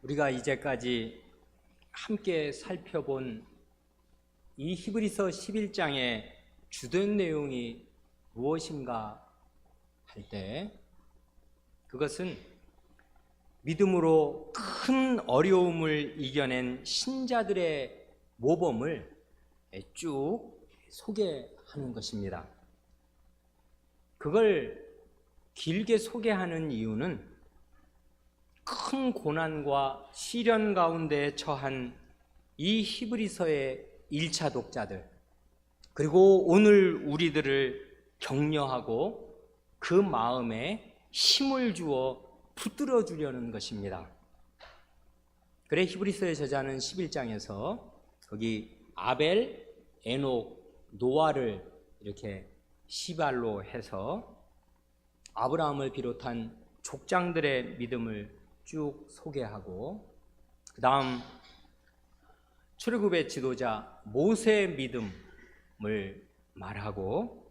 우리가 이제까지 함께 살펴본 이 히브리서 11장의 주된 내용이 무엇인가 할 때 그것은 믿음으로 큰 어려움을 이겨낸 신자들의 모범을 쭉 소개하는 것입니다. 그걸 길게 소개하는 이유는 큰 고난과 시련 가운데 처한 이 히브리서의 1차 독자들, 그리고 오늘 우리들을 격려하고 그 마음에 힘을 주어 붙들어 주려는 것입니다. 그래 히브리서의 저자는 11장에서 거기 아벨, 에녹, 노아를 이렇게 시발로 해서 아브라함을 비롯한 족장들의 믿음을 쭉 소개하고, 그 다음 출애굽의 지도자 모세의 믿음을 말하고,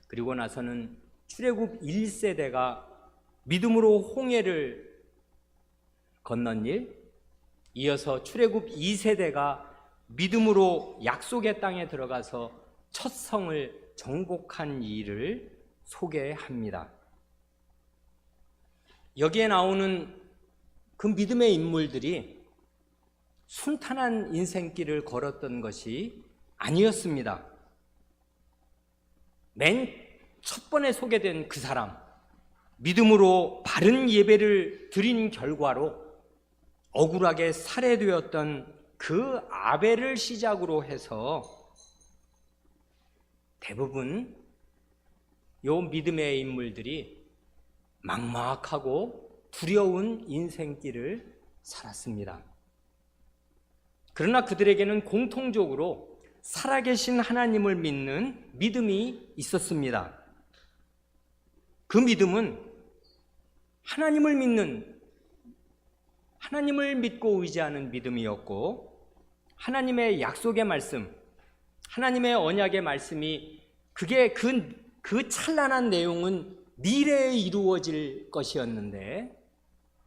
그리고 나서는 출애굽 1세대가 믿음으로 홍해를 건넌 일, 이어서 출애굽 2세대가 믿음으로 약속의 땅에 들어가서 첫 성을 정복한 일을 소개합니다. 여기에 나오는 그 믿음의 인물들이 순탄한 인생길을 걸었던 것이 아니었습니다. 맨 첫 번에 소개된 그 사람, 믿음으로 바른 예배를 드린 결과로 억울하게 살해되었던 그 아벨을 시작으로 해서 대부분 요 믿음의 인물들이 막막하고 두려운 인생길을 살았습니다. 그러나 그들에게는 공통적으로 살아계신 하나님을 믿는 믿음이 있었습니다. 그 믿음은 하나님을 믿고 의지하는 믿음이었고, 하나님의 약속의 말씀, 하나님의 언약의 말씀이 그게 그 찬란한 내용은 미래에 이루어질 것이었는데,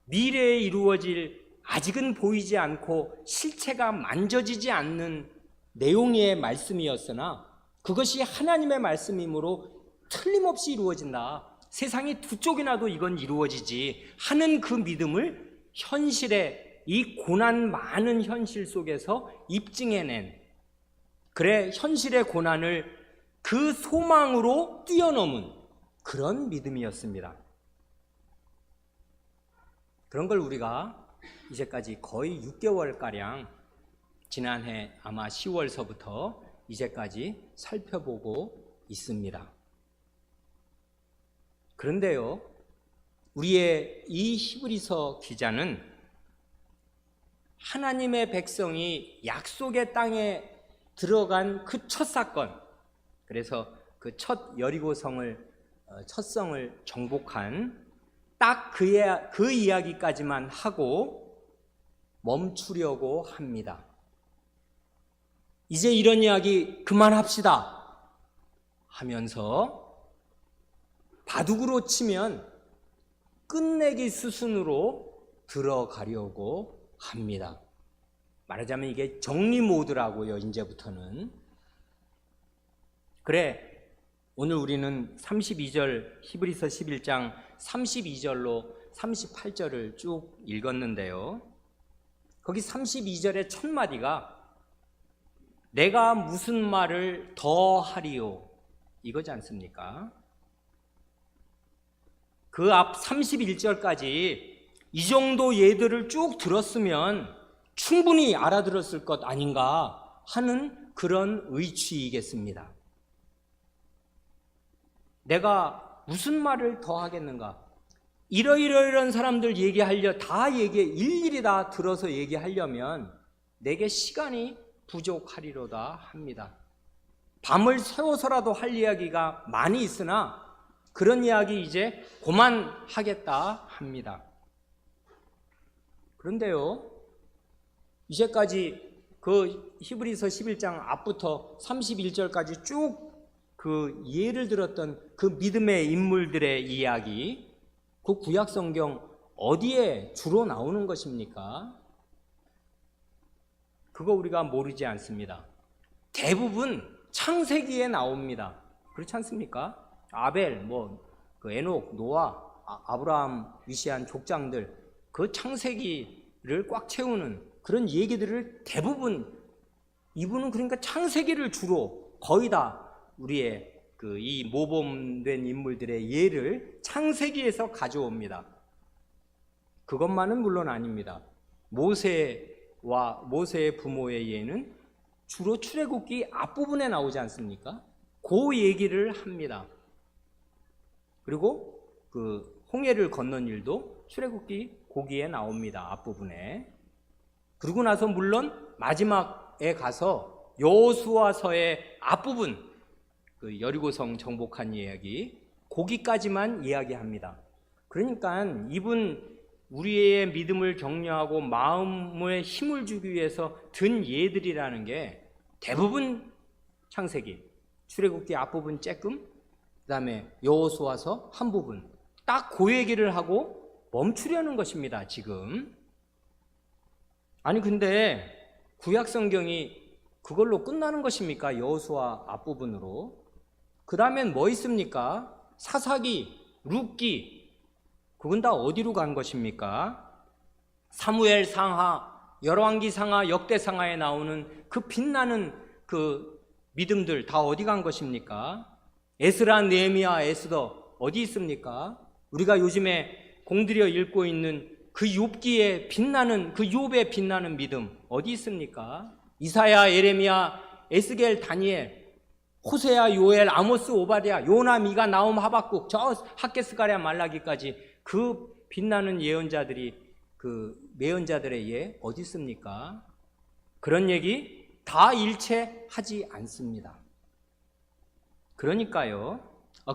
미래에 이루어질 아직은 보이지 않고 실체가 만져지지 않는 내용의 말씀이었으나 그것이 하나님의 말씀이므로 틀림없이 이루어진다, 세상이 두 쪽이나도 이건 이루어지지 하는 그 믿음을 현실의 이 고난 많은 현실 속에서 입증해낸, 그래 현실의 고난을 그 소망으로 뛰어넘은 그런 믿음이었습니다. 그런 걸 우리가 이제까지 거의 6개월가량, 지난해 아마 10월서부터 이제까지 살펴보고 있습니다. 그런데요, 우리의 이 히브리서 기자는 하나님의 백성이 약속의 땅에 들어간 그 첫 사건, 그래서 그 첫 여리고성을 첫 성을 정복한 딱 그 이야기까지만 하고 멈추려고 합니다. 이제 이런 이야기 그만합시다 하면서 바둑으로 치면 끝내기 수순으로 들어가려고 합니다. 말하자면 이게 정리 모드라고요, 이제부터는. 그래, 오늘 우리는 32절, 히브리서 11장 32절로 38절을 쭉 읽었는데요, 거기 32절의 첫 마디가 내가 무슨 말을 더 하리요, 이거지 않습니까? 그 앞 31절까지 이 정도 예들을 쭉 들었으면 충분히 알아들었을 것 아닌가 하는 그런 의취이겠습니다. 내가 무슨 말을 더 하겠는가? 이러이러이런 사람들 일일이 다 들어서 얘기하려면 내게 시간이 부족하리로다 합니다. 밤을 새워서라도 할 이야기가 많이 있으나 그런 이야기 이제 그만하겠다 합니다. 그런데요, 이제까지 그 히브리서 11장 앞부터 31절까지 쭉 그 예를 들었던 그 믿음의 인물들의 이야기, 그 구약 성경 어디에 주로 나오는 것입니까? 그거 우리가 모르지 않습니다. 대부분 창세기에 나옵니다. 그렇지 않습니까? 아벨, 그 에녹, 노아, 아브라함 위시한 족장들, 그 창세기를 꽉 채우는 그런 얘기들을 대부분 이분은 그러니까 창세기를 주로 거의 다 우리의 이 모범된 인물들의 예를 창세기에서 가져옵니다. 그것만은 물론 아닙니다. 모세의 부모의 예는 주로 출애굽기 앞부분에 나오지 않습니까? 그 얘기를 합니다. 그리고 그 홍해를 건넌 일도 출애굽기 거기에 나옵니다. 앞부분에. 그리고 나서 물론 마지막에 가서 여호수아서의 앞부분, 그 여리고성 정복한 이야기, 거기까지만 이야기합니다. 그러니까 이분 우리의 믿음을 격려하고 마음에 힘을 주기 위해서 든 예들이라는 게 대부분 창세기, 출애굽기 앞부분 쬐끔, 그 다음에 여호수아서 한 부분, 딱 그 얘기를 하고 멈추려는 것입니다. 지금. 아니 근데 구약 성경이 그걸로 끝나는 것입니까? 여호수아 앞부분으로. 그 다음엔 뭐 있습니까? 사사기, 룻기, 그건 다 어디로 간 것입니까? 사무엘 상하, 열왕기 상하, 역대 상하에 나오는 그 빛나는 그 믿음들 다 어디 간 것입니까? 에스라, 느헤미야, 에스더 어디 있습니까? 우리가 요즘에 공들여 읽고 있는 그 욥기에 빛나는, 그 욥의 빛나는 믿음 어디 있습니까? 이사야, 에레미야, 에스겔, 다니엘, 호세야, 요엘, 아모스, 오바댜, 요나, 미가, 나움, 하박국, 저 학개스가랴, 말라기까지 그 빛나는 예언자들이, 그 예언자들의 예 어디 있습니까? 그런 얘기 다 일체하지 않습니다. 그러니까요.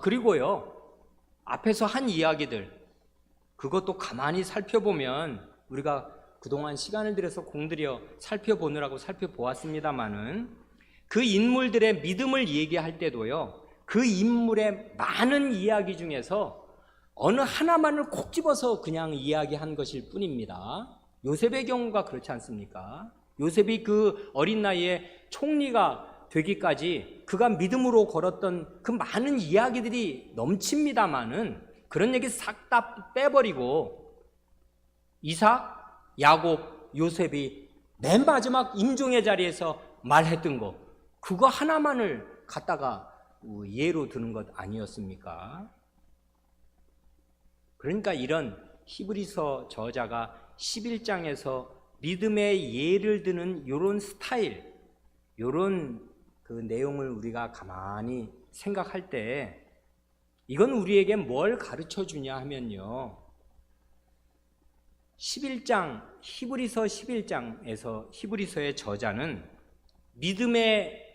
그리고요, 앞에서 한 이야기들, 그것도 가만히 살펴보면, 우리가 그동안 시간을 들여서 공들여 살펴보느라고 살펴보았습니다마는, 그 인물들의 믿음을 얘기할 때도요, 그 인물의 많은 이야기 중에서 어느 하나만을 콕 집어서 그냥 이야기한 것일 뿐입니다. 요셉의 경우가 그렇지 않습니까? 요셉이 그 어린 나이에 총리가 되기까지 그가 믿음으로 걸었던 그 많은 이야기들이 넘칩니다마는, 그런 얘기 싹 다 빼버리고 이삭, 야곱, 요셉이 맨 마지막 임종의 자리에서 말했던 거, 그거 하나만을 갖다가 예로 드는 것 아니었습니까? 그러니까 이런 히브리서 저자가 11장에서 믿음의 예를 드는 이런 스타일, 이런 그 내용을 우리가 가만히 생각할 때, 이건 우리에게 뭘 가르쳐 주냐 하면요, 11장, 히브리서 11장에서 히브리서의 저자는 믿음에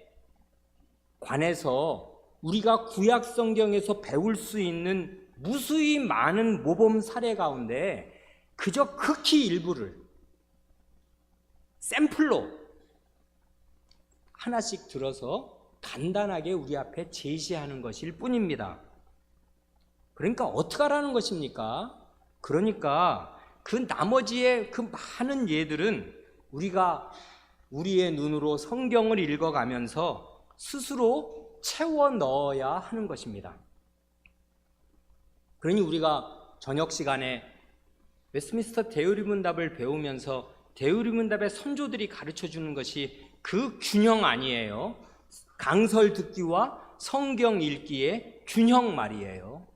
관해서 우리가 구약 성경에서 배울 수 있는 무수히 많은 모범 사례 가운데 그저 극히 일부를 샘플로 하나씩 들어서 간단하게 우리 앞에 제시하는 것일 뿐입니다. 그러니까 어떻게 하라는 것입니까? 그러니까 그 나머지의 그 많은 예들은 우리가 우리의 눈으로 성경을 읽어가면서 스스로 채워 넣어야 하는 것입니다. 그러니 우리가 저녁 시간에 웨스트민스터 대의문답을 배우면서 대의문답의 선조들이 가르쳐 주는 것이 그 균형 아니에요. 강설 듣기와 성경 읽기의 균형 말이에요.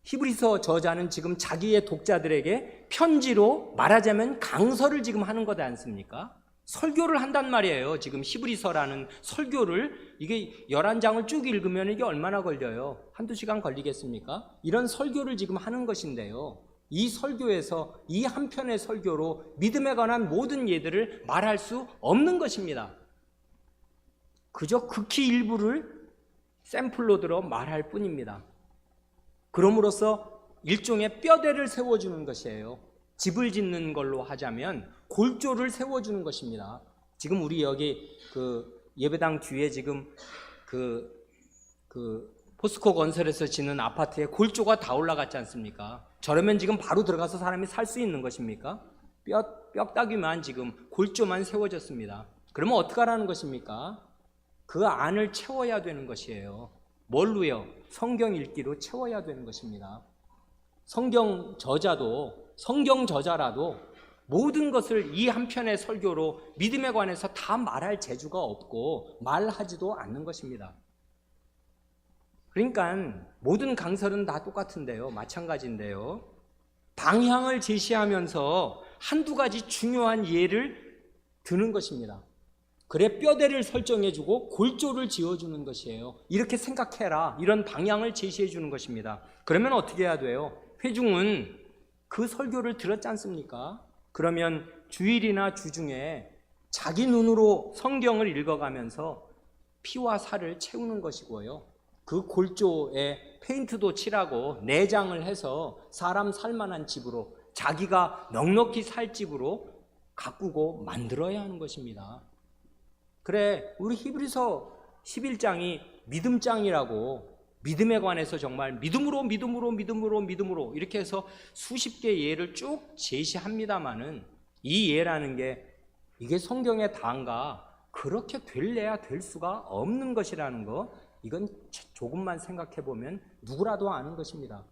히브리서 저자는 지금 자기의 독자들에게 편지로 말하자면 강설을 지금 하는 거지 않습니까? 설교를 한단 말이에요. 지금 히브리서라는 설교를, 이게 11장을 쭉 읽으면 이게 얼마나 걸려요? 한두 시간 걸리겠습니까? 이런 설교를 지금 하는 것인데요, 이 설교에서 이 한 편의 설교로 믿음에 관한 모든 예들을 말할 수 없는 것입니다. 그저 극히 일부를 샘플로 들어 말할 뿐입니다. 그럼으로써 일종의 뼈대를 세워주는 것이에요. 집을 짓는 걸로 하자면 골조를 세워주는 것입니다. 지금 우리 여기 그 예배당 뒤에 지금 그 포스코 건설에서 짓는 아파트에 골조가 다 올라갔지 않습니까? 저러면 지금 바로 들어가서 사람이 살 수 있는 것입니까? 뼈다귀만 지금 골조만 세워졌습니다. 그러면 어떡하라는 것입니까? 그 안을 채워야 되는 것이에요. 뭘로요? 성경 읽기로 채워야 되는 것입니다. 성경 저자라도 모든 것을 이 한편의 설교로 믿음에 관해서 다 말할 재주가 없고 말하지도 않는 것입니다. 그러니까 모든 강설은 다 똑같은데요. 마찬가지인데요. 방향을 제시하면서 한두 가지 중요한 예를 드는 것입니다. 그래 뼈대를 설정해주고 골조를 지어주는 것이에요. 이렇게 생각해라. 이런 방향을 제시해주는 것입니다. 그러면 어떻게 해야 돼요? 회중은 그 설교를 들었지 않습니까? 그러면 주일이나 주중에 자기 눈으로 성경을 읽어가면서 피와 살을 채우는 것이고요. 그 골조에 페인트도 칠하고 내장을 해서 사람 살만한 집으로, 자기가 넉넉히 살 집으로 가꾸고 만들어야 하는 것입니다. 그래, 우리 히브리서 11장이 믿음장이라고, 믿음에 관해서 정말 믿음으로 이렇게 해서 수십 개의 예를 쭉 제시합니다마는 이 예라는 게 이게 성경에 다인가, 그렇게 될래야 될 수가 없는 것이라는 거, 이건 조금만 생각해 보면 누구라도 아는 것입니다.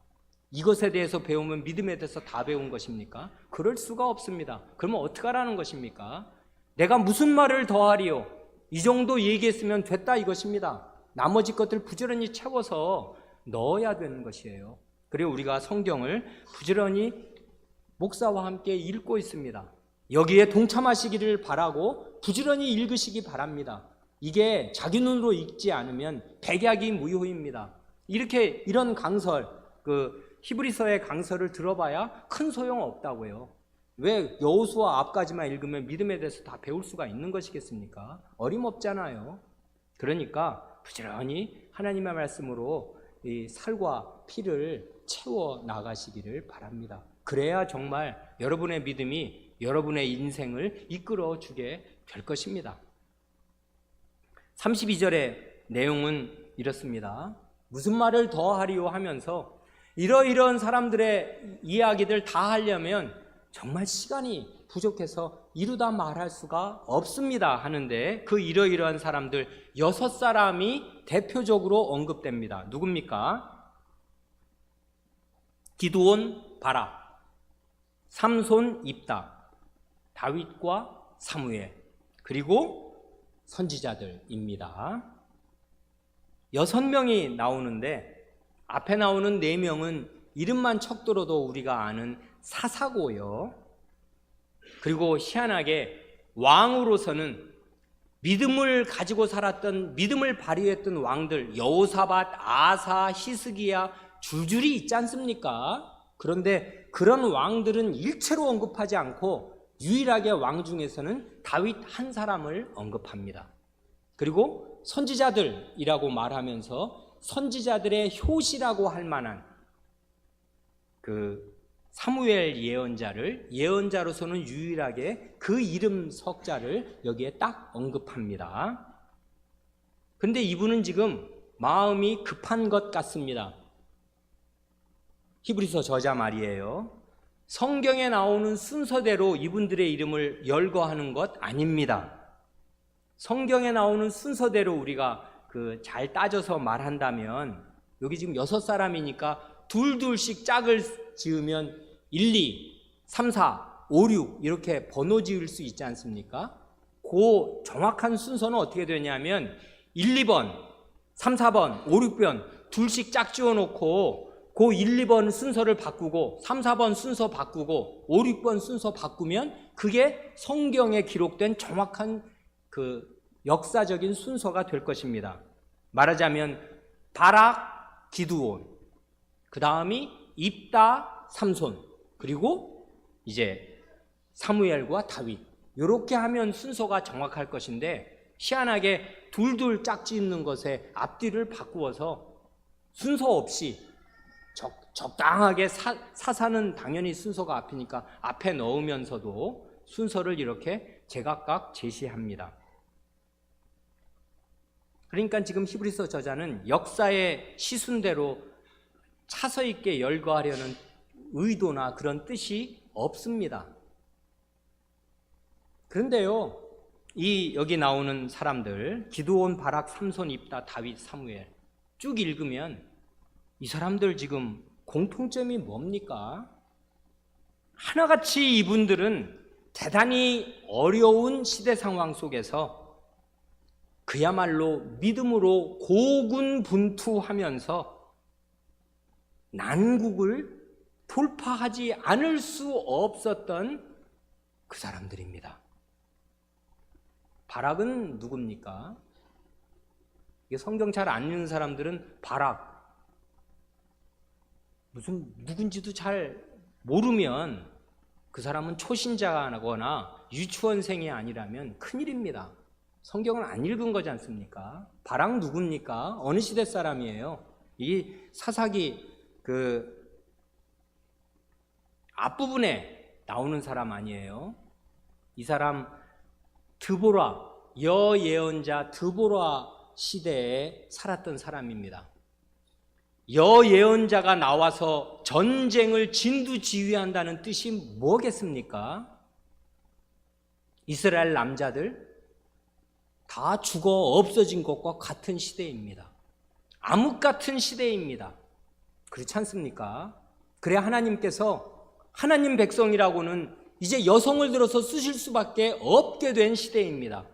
이것에 대해서 배우면 믿음에 대해서 다 배운 것입니까? 그럴 수가 없습니다. 그러면 어떻게 하라는 것입니까? 내가 무슨 말을 더하리요? 이 정도 얘기했으면 됐다 이것입니다. 나머지 것들 부지런히 채워서 넣어야 되는 것이에요. 그리고 우리가 성경을 부지런히 목사와 함께 읽고 있습니다. 여기에 동참하시기를 바라고 부지런히 읽으시기 바랍니다. 이게 자기 눈으로 읽지 않으면 백약이 무효입니다. 이런 강설, 히브리서의 강설을 들어봐야 큰 소용 없다고요. 왜 여호수아 앞까지만 읽으면 믿음에 대해서 다 배울 수가 있는 것이겠습니까? 어림없잖아요. 그러니까 부지런히 하나님의 말씀으로 이 살과 피를 채워 나가시기를 바랍니다. 그래야 정말 여러분의 믿음이 여러분의 인생을 이끌어 주게 될 것입니다. 32절의 내용은 이렇습니다. 무슨 말을 더 하리요 하면서 이러이러한 사람들의 이야기들 다 하려면 정말 시간이 부족해서 이루다 말할 수가 없습니다 하는데, 그 이러이러한 사람들 6사람이 대표적으로 언급됩니다. 누굽니까? 기드온, 바락, 삼손, 입다, 다윗과 사무엘, 그리고 선지자들입니다. 6명이 나오는데 앞에 나오는 4명은 이름만 척 들어도 우리가 아는 사사고요. 그리고 희한하게 왕으로서는 믿음을 가지고 살았던, 믿음을 발휘했던 왕들 여호사밧, 아사, 히스기야 줄줄이 있지 않습니까? 그런데 그런 왕들은 일체로 언급하지 않고 유일하게 왕 중에서는 다윗 한 사람을 언급합니다. 그리고 선지자들이라고 말하면서 선지자들의 효시라고 할 만한 그 사무엘 예언자로서는 유일하게 그 이름 석자를 여기에 딱 언급합니다. 근데 이분은 지금 마음이 급한 것 같습니다. 히브리서 저자 말이에요. 성경에 나오는 순서대로 이분들의 이름을 열거하는 것 아닙니다. 성경에 나오는 순서대로 우리가 잘 따져서 말한다면 여기 지금 6사람이니까 둘둘씩 짝을 지으면 1, 2, 3, 4, 5, 6 이렇게 번호 지을 수 있지 않습니까? 그 정확한 순서는 어떻게 되냐면 1, 2번, 3, 4번, 5, 6번 둘씩 짝 지어놓고 그 1, 2번 순서를 바꾸고 3, 4번 순서 바꾸고 5, 6번 순서 바꾸면 그게 성경에 기록된 정확한 그 역사적인 순서가 될 것입니다. 말하자면 바락, 기드온, 그 다음이 입다, 삼손, 그리고 이제 사무엘과 다윗, 이렇게 하면 순서가 정확할 것인데 희한하게 둘둘 짝짓는 것에 앞뒤를 바꾸어서 순서 없이 적당하게 사사는 당연히 순서가 앞이니까 앞에 넣으면서도 순서를 이렇게 제각각 제시합니다. 그러니까 지금 히브리서 저자는 역사의 시순대로 차서 있게 열거하려는 의도나 그런 뜻이 없습니다. 그런데요, 여기 나오는 사람들, 기드온, 바락, 삼손, 입다, 다윗, 사무엘 쭉 읽으면 이 사람들 지금 공통점이 뭡니까? 하나같이 이분들은 대단히 어려운 시대 상황 속에서 그야말로 믿음으로 고군분투하면서 난국을 돌파하지 않을 수 없었던 그 사람들입니다. 바락은 누굽니까? 성경 잘 안 읽는 사람들은 바락 누군지도 잘 모르면 그 사람은 초신자거나 유치원생이 아니라면 큰일입니다. 성경을 안 읽은 거지 않습니까? 바락 누굽니까? 어느 시대 사람이에요? 이 사사기 앞부분에 나오는 사람 아니에요? 이 사람 드보라, 여예언자 드보라 시대에 살았던 사람입니다. 여예언자가 나와서 전쟁을 진두지휘한다는 뜻이 뭐겠습니까? 이스라엘 남자들 다 죽어 없어진 것과 같은 시대입니다. 암흑 같은 시대입니다. 그렇지 않습니까? 그래 하나님께서 하나님 백성이라고는 이제 여성을 들어서 쓰실 수밖에 없게 된 시대입니다.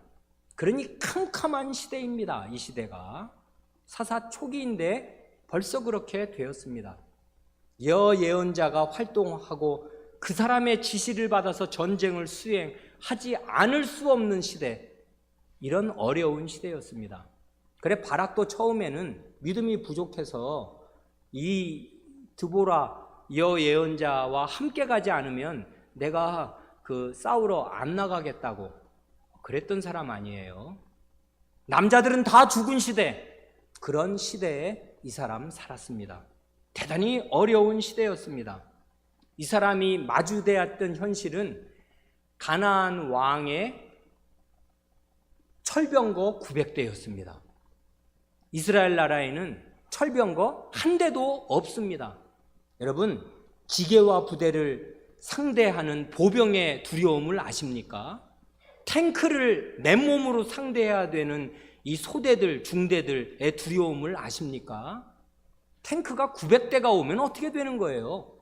그러니 캄캄한 시대입니다. 이 시대가 사사 초기인데 벌써 그렇게 되었습니다. 여예언자가 활동하고 그 사람의 지시를 받아서 전쟁을 수행하지 않을 수 없는 시대, 이런 어려운 시대였습니다. 그래 바락도 처음에는 믿음이 부족해서 이 드보라 여예언자와 함께 가지 않으면 내가 싸우러 안 나가겠다고 그랬던 사람 아니에요. 남자들은 다 죽은 시대, 그런 시대에 이 사람 살았습니다. 대단히 어려운 시대였습니다. 이 사람이 마주대했던 현실은 가나안 왕의 철병거 900대였습니다. 이스라엘 나라에는 철병거 한 대도 없습니다. 여러분, 기계와 부대를 상대하는 보병의 두려움을 아십니까? 탱크를 맨몸으로 상대해야 되는 이 소대들, 중대들의 두려움을 아십니까? 탱크가 900대가 오면 어떻게 되는 거예요?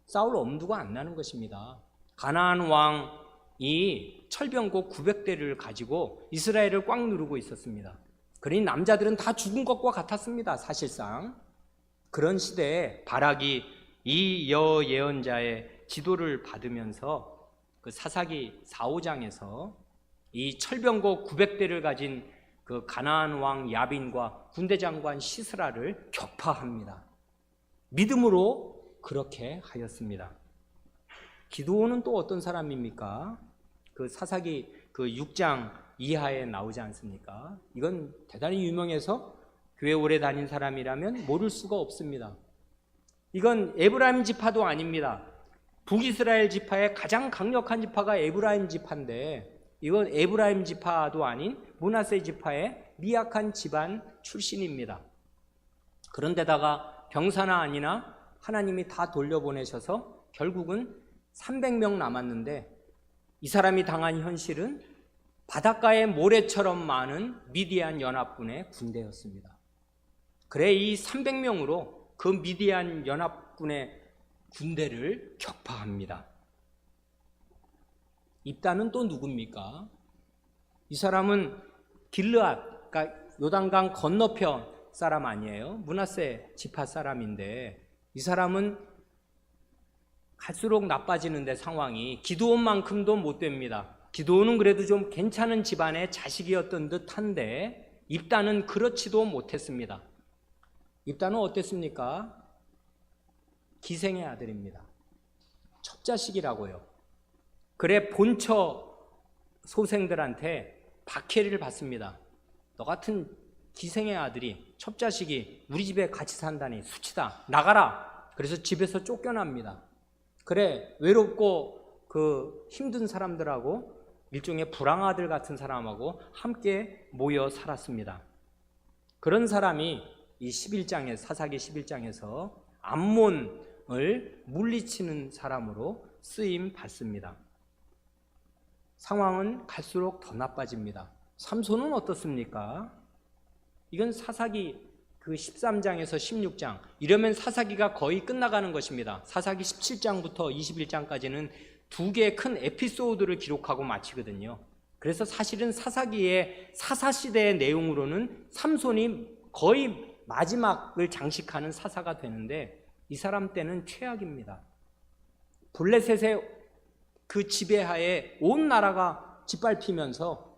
싸울 엄두가 안 나는 것입니다. 가나안 왕이 철병거 900대를 가지고 이스라엘을 꽉 누르고 있었습니다. 그러니 남자들은 다 죽은 것과 같았습니다. 사실상 그런 시대에 바락이 이 여예언자의 지도를 받으면서 사사기 4, 5장에서 이 철병거 900대를 가진 가나안 왕 야빈과 군대 장관 시스라를 격파합니다. 믿음으로 그렇게 하였습니다. 기드온은 또 어떤 사람입니까? 사사기 6장 이하에 나오지 않습니까? 이건 대단히 유명해서 교회 오래 다닌 사람이라면 모를 수가 없습니다. 이건 에브라임 지파도 아닙니다. 북이스라엘 지파의 가장 강력한 지파가 에브라임 지파인데 이건 에브라임 지파도 아닌 므낫세 지파의 미약한 집안 출신입니다. 그런데다가 병사나 아니나 하나님이 다 돌려보내셔서 결국은 300명 남았는데 이 사람이 당한 현실은 바닷가의 모래처럼 많은 미디안 연합군의 군대였습니다. 그래 이 300명으로 그 미디안 연합군의 군대를 격파합니다. 입다는 또 누굽니까? 이 사람은 길르앗, 그러니까 요단강 건너편 사람 아니에요? 므낫세 지파 사람인데 이 사람은 갈수록 나빠지는데 상황이 기드온만큼도 못 됩니다. 기드온은 그래도 좀 괜찮은 집안의 자식이었던 듯한데 입다는 그렇지도 못했습니다. 입다는 어땠습니까? 기생의 아들입니다. 첩자식이라고요. 그래 본처 소생들한테 박해를 받습니다. 너 같은 기생의 아들이, 첩자식이 우리 집에 같이 산다니 수치다. 나가라. 그래서 집에서 쫓겨납니다. 그래 외롭고 힘든 사람들하고 일종의 불황아들 같은 사람하고 함께 모여 살았습니다. 그런 사람이 이 11장에 사사기 11장에서 암몬 물리치는 사람으로 쓰임 받습니다. 상황은 갈수록 더 나빠집니다. 삼손은 어떻습니까? 이건 사사기 그 13장에서 16장, 이러면 사사기가 거의 끝나가는 것입니다. 사사기 17장부터 21장까지는 두 개의 큰 에피소드를 기록하고 마치거든요. 그래서 사실은 사사기의 사사시대의 내용으로는 삼손이 거의 마지막을 장식하는 사사가 되는데, 이 사람 때는 최악입니다. 블레셋의 그 지배하에 온 나라가 짓밟히면서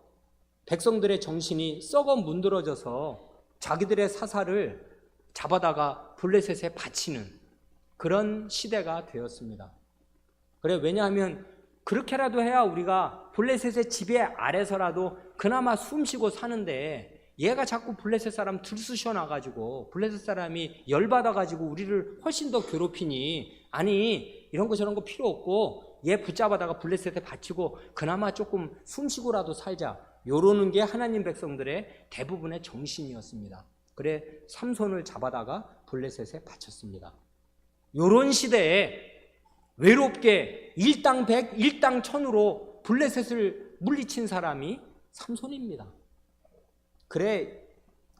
백성들의 정신이 썩어 문드러져서 자기들의 사사를 잡아다가 블레셋에 바치는 그런 시대가 되었습니다. 그래, 왜냐하면 그렇게라도 해야 우리가 블레셋의 지배 아래서라도 그나마 숨쉬고 사는데, 얘가 자꾸 블레셋 사람 들쑤셔 놔가지고 블레셋 사람이 열받아가지고 우리를 훨씬 더 괴롭히니, 아니 이런 거 저런 거 필요 없고 얘 붙잡아다가 블레셋에 바치고 그나마 조금 숨쉬고라도 살자, 요러는 게 하나님 백성들의 대부분의 정신이었습니다. 그래 삼손을 잡아다가 블레셋에 바쳤습니다. 요런 시대에 외롭게 일당백 일당천으로 블레셋을 물리친 사람이 삼손입니다. 그래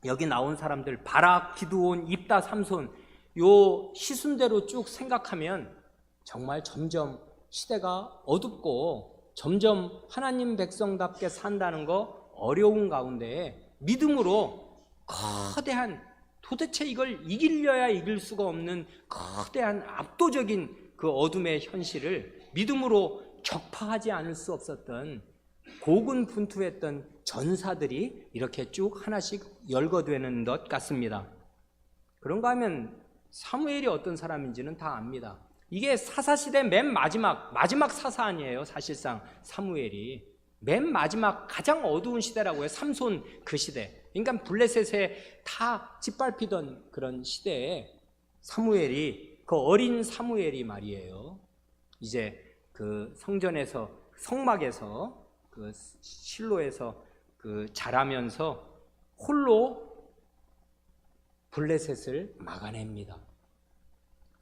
여기 나온 사람들 바락, 기드온, 입다, 삼손, 요 시순대로 쭉 생각하면 정말 점점 시대가 어둡고 점점 하나님 백성답게 산다는 거 어려운 가운데 믿음으로 거대한, 도대체 이걸 이기려야 이길 수가 없는 거대한 압도적인 그 어둠의 현실을 믿음으로 격파하지 않을 수 없었던, 고군분투했던 전사들이 이렇게 쭉 하나씩 열거되는 것 같습니다. 그런가 하면 사무엘이 어떤 사람인지는 다 압니다. 이게 사사시대 맨 마지막 사사 아니에요. 사실상 사무엘이 맨 마지막 가장 어두운 시대라고 해요. 삼손 그 시대, 그러니까 블레셋에 다 짓밟히던 그런 시대에 사무엘이, 그 어린 사무엘이 말이에요, 이제 그 성전에서, 성막에서, 그 실로에서 그 자라면서 홀로 블레셋을 막아냅니다.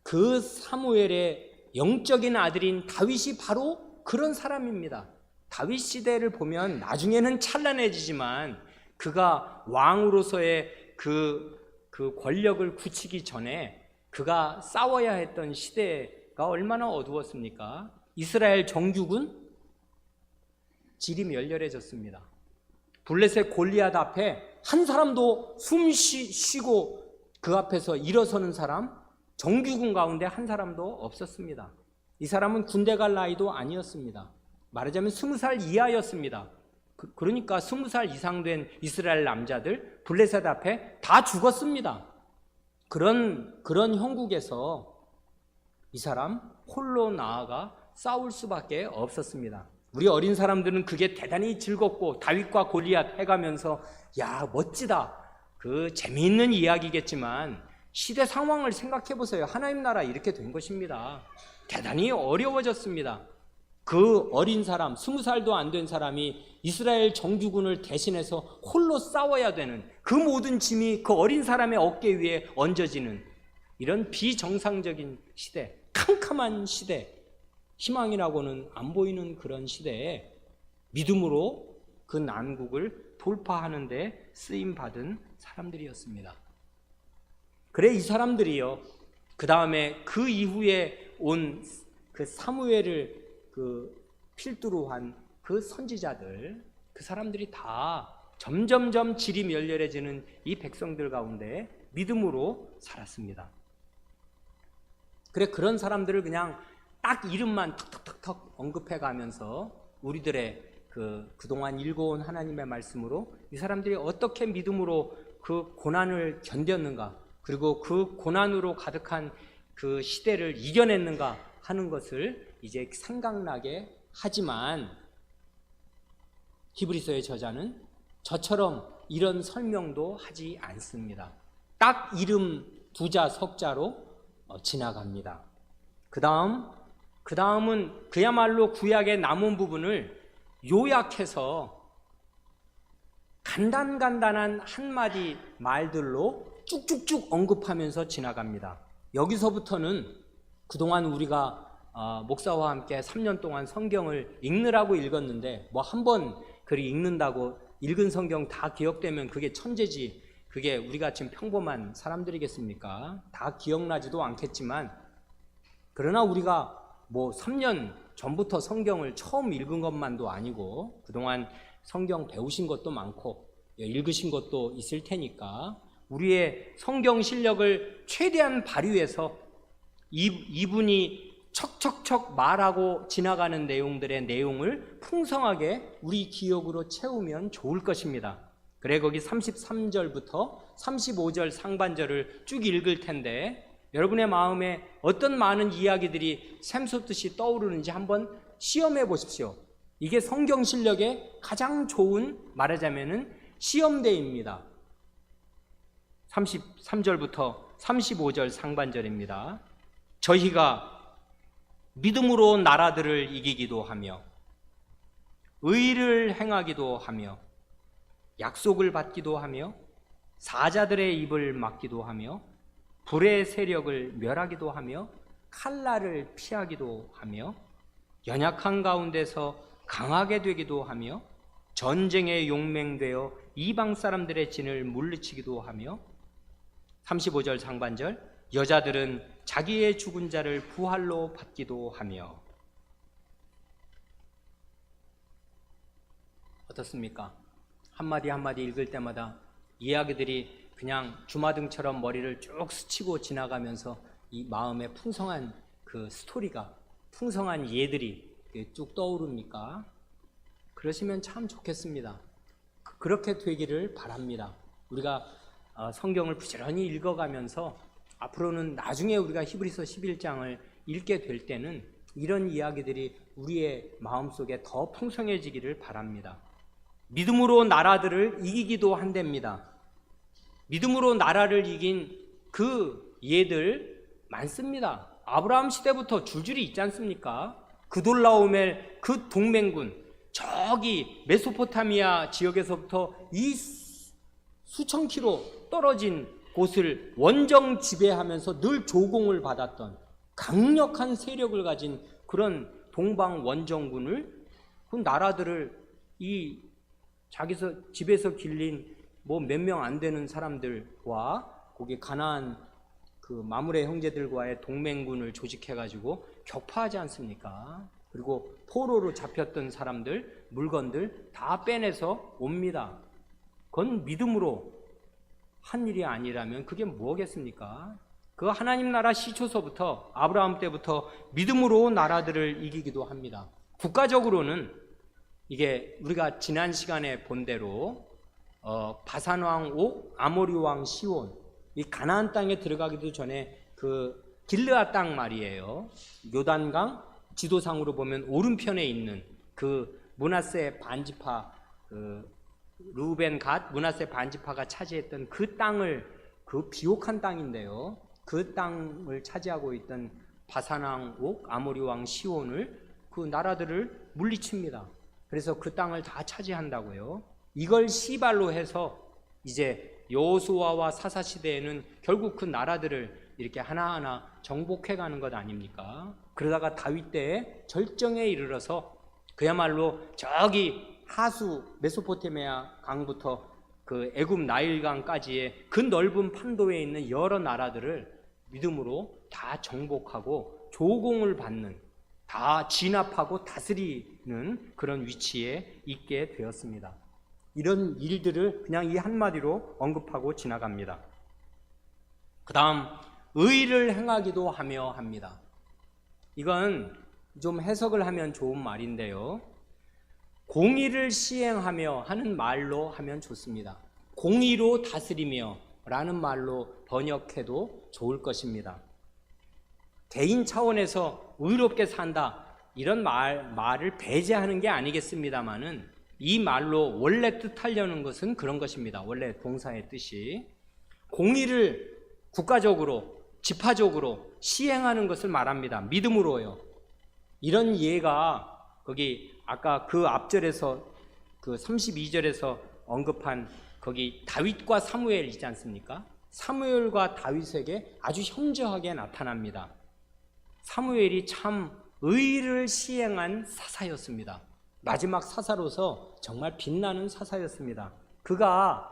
그 사무엘의 영적인 아들인 다윗이 바로 그런 사람입니다. 다윗 시대를 보면 나중에는 찬란해지지만 그가 왕으로서의 그 권력을 굳히기 전에 그가 싸워야 했던 시대가 얼마나 어두웠습니까? 이스라엘 정규군 질이 멸렬해졌습니다. 블레셋 골리앗 앞에 한 사람도 숨 쉬고 그 앞에서 일어서는 사람, 정규군 가운데 한 사람도 없었습니다. 이 사람은 군대 갈 나이도 아니었습니다. 말하자면 20살 이하였습니다. 그러니까 20살 이상 된 이스라엘 남자들 블레셋 앞에 다 죽었습니다. 그런 형국에서 이 사람 홀로 나아가 싸울 수밖에 없었습니다. 우리 어린 사람들은 그게 대단히 즐겁고 다윗과 골리앗 해가면서 야 멋지다, 그 재미있는 이야기겠지만 시대 상황을 생각해 보세요. 하나님 나라 이렇게 된 것입니다. 대단히 어려워졌습니다. 그 어린 사람, 20살도 안 된 사람이 이스라엘 정규군을 대신해서 홀로 싸워야 되는, 그 모든 짐이 그 어린 사람의 어깨 위에 얹어지는 이런 비정상적인 시대, 캄캄한 시대, 희망이라고는 안 보이는 그런 시대에 믿음으로 그 난국을 돌파하는 데 쓰임받은 사람들이었습니다. 그래 이 사람들이요, 그 다음에 그 이후에 온 그 사무엘을 그 필두로 한 그 선지자들, 그 사람들이 다 점점점 질이 멸렬해지는 이 백성들 가운데 믿음으로 살았습니다. 그래 그런 사람들을 그냥 딱 이름만 턱턱턱턱 언급해 가면서 우리들의 그동안 읽어온 하나님의 말씀으로 이 사람들이 어떻게 믿음으로 그 고난을 견뎠는가, 그리고 그 고난으로 가득한 그 시대를 이겨냈는가 하는 것을 이제 생각나게 하지만, 히브리서의 저자는 저처럼 이런 설명도 하지 않습니다. 딱 이름 두자 석자로 지나갑니다. 그 다음은 그야말로 구약의 남은 부분을 요약해서 간단한 한마디 말들로 쭉쭉쭉 언급하면서 지나갑니다. 여기서부터는 그동안 우리가 목사와 함께 3년 동안 성경을 읽느라고 읽었는데 뭐 한 번 글이 읽는다고 읽은 성경 다 기억되면 그게 천재지, 그게 우리가 지금 평범한 사람들이겠습니까? 다 기억나지도 않겠지만, 그러나 우리가 뭐 3년 전부터 성경을 처음 읽은 것만도 아니고 그동안 성경 배우신 것도 많고 읽으신 것도 있을 테니까 우리의 성경 실력을 최대한 발휘해서 이분이 척척척 말하고 지나가는 내용들의 내용을 풍성하게 우리 기억으로 채우면 좋을 것입니다. 그래, 거기 33절부터 35절 상반절을 쭉 읽을 텐데 여러분의 마음에 어떤 많은 이야기들이 샘솟듯이 떠오르는지 한번 시험해 보십시오. 이게 성경 실력의 가장 좋은, 말하자면은 시험대입니다. 33절부터 35절 상반절입니다. 저희가 믿음으로 나라들을 이기기도 하며 의를 행하기도 하며 약속을 받기도 하며 사자들의 입을 막기도 하며 불의 세력을 멸하기도 하며 칼날을 피하기도 하며 연약한 가운데서 강하게 되기도 하며 전쟁에 용맹되어 이방 사람들의 진을 물리치기도 하며 35절 상반절 여자들은 자기의 죽은 자를 부활로 받기도 하며. 어떻습니까? 한마디 한마디 읽을 때마다 이야기들이 그냥 주마등처럼 머리를 쭉 스치고 지나가면서 이 마음에 풍성한 그 스토리가, 풍성한 예들이 쭉 떠오릅니까? 그러시면 참 좋겠습니다. 그렇게 되기를 바랍니다. 우리가 성경을 부지런히 읽어가면서 앞으로는 나중에 우리가 히브리서 11장을 읽게 될 때는 이런 이야기들이 우리의 마음속에 더 풍성해지기를 바랍니다. 믿음으로 나라들을 이기기도 한답니다. 믿음으로 나라를 이긴 그 예들 많습니다. 아브라함 시대부터 줄줄이 있지 않습니까? 그돌라오멜 그 동맹군, 저기 메소포타미아 지역에서부터 이 수천 킬로 떨어진 곳을 원정 지배하면서 늘 조공을 받았던 강력한 세력을 가진 그런 동방 원정군을, 그 나라들을 이 자기서 집에서 길린 뭐 몇 명 안 되는 사람들과 거기 가나안 그 마므레 형제들과의 동맹군을 조직해 가지고 격파하지 않습니까? 그리고 포로로 잡혔던 사람들, 물건들 다 빼내서 옵니다. 그건 믿음으로 한 일이 아니라면 그게 뭐겠습니까? 그 하나님 나라 시초서부터 아브라함 때부터 믿음으로 나라들을 이기기도 합니다. 국가적으로는 이게 우리가 지난 시간에 본 대로 바산 왕 옥, 아모리 왕 시온, 이 가나안 땅에 들어가기도 전에 그 길르앗 땅 말이에요. 요단강 지도상으로 보면 오른편에 있는 그 므낫세 반지파, 그 루벤 갓 므낫세 반지파가 차지했던 그 땅을, 그 비옥한 땅인데요, 그 땅을 차지하고 있던 바산 왕 옥, 아모리 왕 시온을, 그 나라들을 물리칩니다. 그래서 그 땅을 다 차지한다고요. 이걸 시발로 해서 이제 여호수아와 사사 시대에는 결국 그 나라들을 이렇게 하나하나 정복해가는 것 아닙니까? 그러다가 다윗 때에 절정에 이르러서 그야말로 저기 하수 메소포타미아 강부터 그 애굽 나일강까지의 그 넓은 판도에 있는 여러 나라들을 믿음으로 다 정복하고 조공을 받는, 다 진압하고 다스리는 그런 위치에 있게 되었습니다. 이런 일들을 그냥 이 한마디로 언급하고 지나갑니다. 그 다음 의를 행하기도 하며 합니다. 이건 좀 해석을 하면 좋은 말인데요, 공의를 시행하며 하는 말로 하면 좋습니다. 공의로 다스리며 라는 말로 번역해도 좋을 것입니다. 개인 차원에서 의롭게 산다, 이런 말을 배제하는 게 아니겠습니다만은 이 말로 원래 뜻하려는 것은 그런 것입니다. 원래 동사의 뜻이 공의를 국가적으로, 집화적으로 시행하는 것을 말합니다. 믿음으로요. 이런 예가 거기 아까 그 앞절에서 그 32절에서 언급한 거기 다윗과 사무엘이지 않습니까? 사무엘과 다윗에게 아주 현저하게 나타납니다. 사무엘이 참 의를 시행한 사사였습니다. 마지막 사사로서 정말 빛나는 사사였습니다. 그가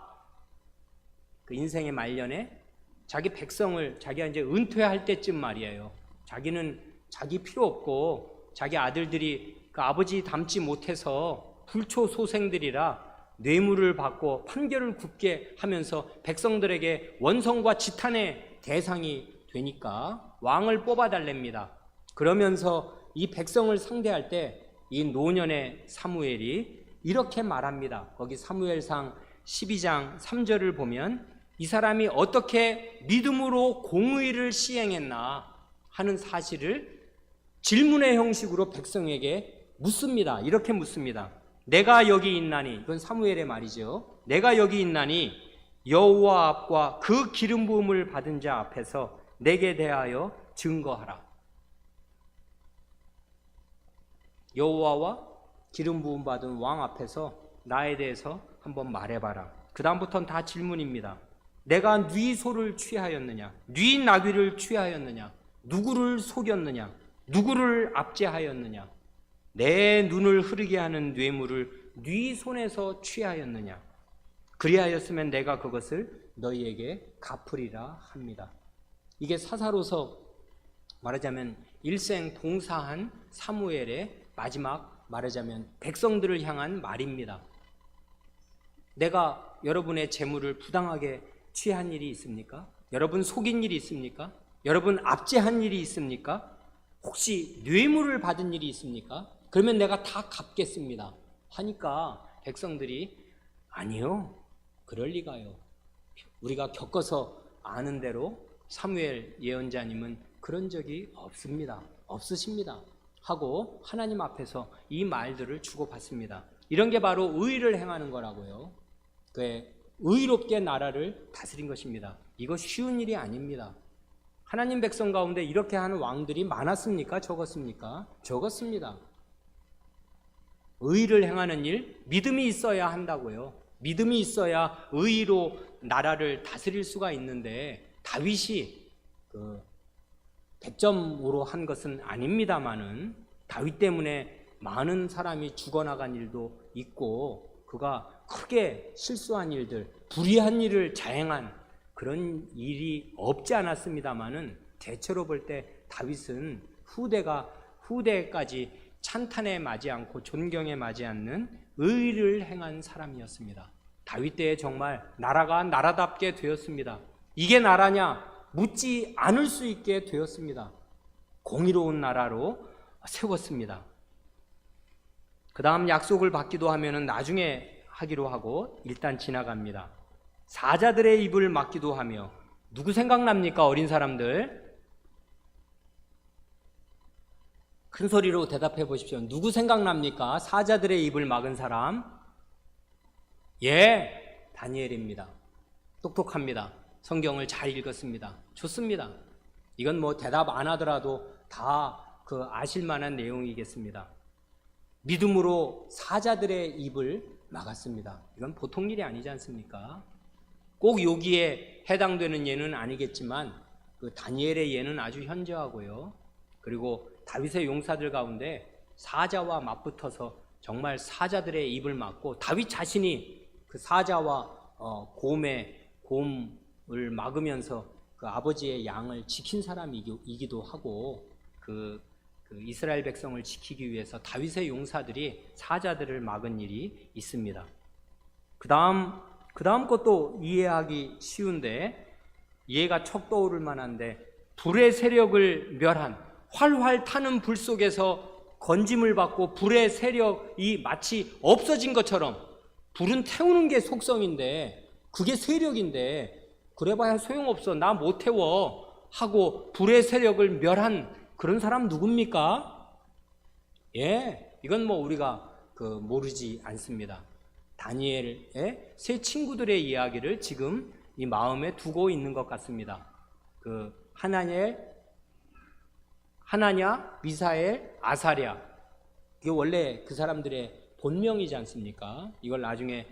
그 인생의 말년에 자기 백성을 자기가 이제 은퇴할 때쯤 말이에요. 자기는 자기 필요 없고 자기 아들들이 그 아버지 닮지 못해서 불초소생들이라 뇌물을 받고 판결을 굽게 하면서 백성들에게 원성과 지탄의 대상이 되니까 왕을 뽑아달랍니다. 그러면서 이 백성을 상대할 때 이 노년의 사무엘이 이렇게 말합니다. 거기 사무엘상 12장 3절을 보면 이 사람이 어떻게 믿음으로 공의를 시행했나 하는 사실을 질문의 형식으로 백성에게 묻습니다. 이렇게 묻습니다. 내가 여기 있나니, 이건 사무엘의 말이죠. 내가 여기 있나니 여호와 앞과 그 기름 부음을 받은 자 앞에서 내게 대하여 증거하라. 여호와와 기름 부음 받은 왕 앞에서 나에 대해서 한번 말해봐라. 그 다음부터는 다 질문입니다. 내가 네 소를 취하였느냐? 네 나귀를 취하였느냐? 누구를 속였느냐? 누구를 압제하였느냐? 내 눈을 흐르게 하는 뇌물을 네 손에서 취하였느냐? 그리하였으면 내가 그것을 너희에게 갚으리라 합니다. 이게 사사로서 말하자면 일생 동사한 사무엘의 마지막 말하자면 백성들을 향한 말입니다. 내가 여러분의 재물을 부당하게 취한 일이 있습니까? 여러분 속인 일이 있습니까? 여러분 압제한 일이 있습니까? 혹시 뇌물을 받은 일이 있습니까? 그러면 내가 다 갚겠습니다 하니까 백성들이 아니요, 그럴 리가요. 우리가 겪어서 아는 대로 사무엘 예언자님은 그런 적이 없으십니다 하고 하나님 앞에서 이 말들을 주고받습니다. 이런 게 바로 의를 행하는 거라고요. 의롭게 나라를 다스린 것입니다. 이거 쉬운 일이 아닙니다. 하나님 백성 가운데 이렇게 하는 왕들이 많았습니까? 적었습니까? 적었습니다. 의를 행하는 일, 믿음이 있어야 한다고요. 믿음이 있어야 의로 나라를 다스릴 수가 있는데 다윗이 100점으로 한 것은 아닙니다만은 다윗 때문에 많은 사람이 죽어나간 일도 있고 그가 크게 실수한 일들, 불의한 일을 자행한 그런 일이 없지 않았습니다만은 대체로 볼 때 다윗은 후대까지 찬탄에 맞지 않고 존경에 맞지 않는 의를 행한 사람이었습니다. 다윗 때에 정말 나라가 나라답게 되었습니다. 이게 나라냐? 묻지 않을 수 있게 되었습니다. 공의로운 나라로 세웠습니다. 그 다음 약속을 받기도 하면은 나중에 하기로 하고 일단 지나갑니다. 사자들의 입을 막기도 하며 누구 생각납니까? 어린 사람들 큰 소리로 대답해 보십시오. 누구 생각납니까? 사자들의 입을 막은 사람? 예, 다니엘입니다. 똑똑합니다. 성경을 잘 읽었습니다. 좋습니다. 이건 뭐 대답 안 하더라도 다 아실 만한 내용이겠습니다. 믿음으로 사자들의 입을 막았습니다. 이건 보통 일이 아니지 않습니까? 꼭 여기에 해당되는 예는 아니겠지만 다니엘의 예는 아주 현저하고요. 그리고 다윗의 용사들 가운데 사자와 맞붙어서 정말 사자들의 입을 막고 다윗 자신이 그 사자와 곰을 막으면서 그 아버지의 양을 지킨 사람이기도 하고 그 이스라엘 백성을 지키기 위해서 다윗의 용사들이 사자들을 막은 일이 있습니다. 그 다음 것도 이해하기 쉬운데 이해가 척 떠오를 만한데 불의 세력을 멸한 활활 타는 불 속에서 건짐을 받고 불의 세력이 마치 없어진 것처럼 불은 태우는 게 속성인데 그게 세력인데 그래봐야 소용없어 나 못 태워 하고 불의 세력을 멸한 그런 사람 누굽니까? 예, 이건 뭐 우리가 모르지 않습니다. 다니엘의 세 친구들의 이야기를 지금 이 마음에 두고 있는 것 같습니다. 하나냐, 미사엘, 아사랴. 이게 원래 그 사람들의 본명이지 않습니까? 이걸 나중에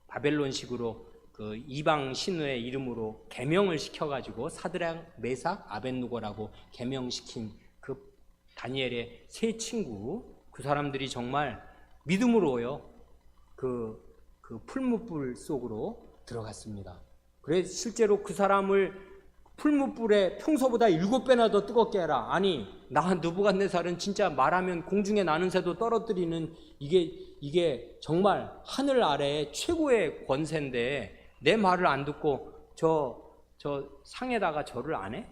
바벨론식으로 그 이방 신의 이름으로 계명을 시켜가지고 사드락, 메삭, 아벳누고라고 계명시킨 그 다니엘의 세 친구, 그 사람들이 정말 믿음으로요 그 풀무불 속으로 들어갔습니다. 그래서 실제로 그 사람을 풀무불에 평소보다 7배나 더 뜨겁게 해라. 아니, 나 느부갓네살은 진짜 말하면 공중에 나는 새도 떨어뜨리는 이게 정말 하늘 아래의 최고의 권세인데 내 말을 안 듣고 저 상에다가 절을 안 해?